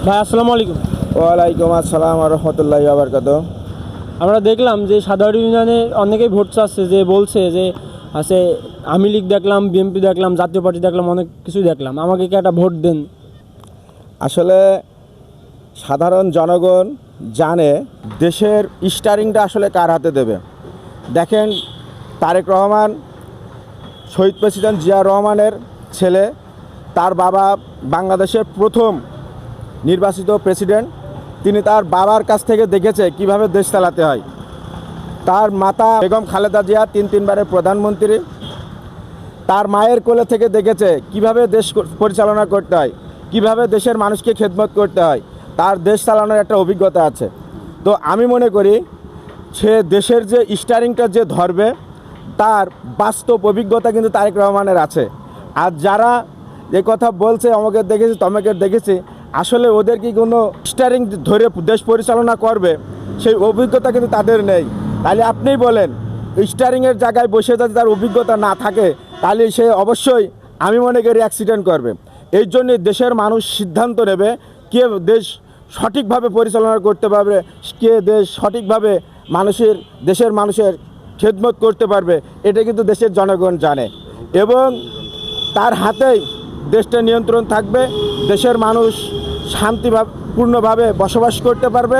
ভাই আসসালামু আলাইকুম। ওয়ালাইকুম আসসালাম ওয়া রাহমাতুল্লাহি ওয়া বারাকাতুহু। আমরা দেখলাম যে সাধারণ ইউনিয়নে অনেকেই ভোট চাচ্ছে, যে বলছে যে আছে আওয়ামী লীগ দেখলাম, বিএনপি দেখলাম, জাতীয় পার্টি দেখলাম, অনেক কিছু দেখলাম, আমাকে কি একটা ভোট দেন। আসলে সাধারণ জনগণ জানে দেশের স্টারিংটা আসলে কার হাতে দেবে। দেখেন, তারেক রহমান শহীদ প্রেসিডেন্ট জিয়া রহমানের ছেলে, তার বাবা বাংলাদেশের প্রথম নির্বাচিত প্রেসিডেন্ট। তিনি তার বাবার কাছ থেকে দেখেছে কিভাবে দেশ চালাতে হয়। তার মাতা বেগম খালেদা জিয়া তিনবারের প্রধানমন্ত্রী, তার মায়ের কোলে থেকে দেখেছে কিভাবে দেশ পরিচালনা করতে হয়, কিভাবে দেশের মানুষকে খেদমত করতে হয়। তার দেশ চালানোর একটা অভিজ্ঞতা আছে। তো আমি মনে করি সে দেশের যে স্টারিংটা যে ধরবে, তার বাস্তব অভিজ্ঞতা কিন্তু তারেক রহমানের আছে। আর যারা যে কথা বলছে অমুকের দেখেছি তমুকের দেখেছি, আসলে ওদের কি কোনো স্টারিং ধরে দেশ পরিচালনা করবে সেই অভিজ্ঞতা কিন্তু তাদের নেই। তাহলে আপনিই বলেন, স্টারিংয়ের জায়গায় বসে যদি তার অভিজ্ঞতা না থাকে, তাহলে সে অবশ্যই আমি মনে করি অ্যাক্সিডেন্ট করবে। এই জন্যই দেশের মানুষ সিদ্ধান্ত নেবে কে দেশ সঠিকভাবে পরিচালনা করতে পারবে, কে দেশ সঠিকভাবে দেশের মানুষের খেদমত করতে পারবে। এটা কিন্তু দেশের জনগণ জানে এবং তার হাতেই দেশটা নিয়ন্ত্রণ থাকবে। দেশের মানুষ শান্তিপূর্ণভাবে বসবাস করতে পারবে।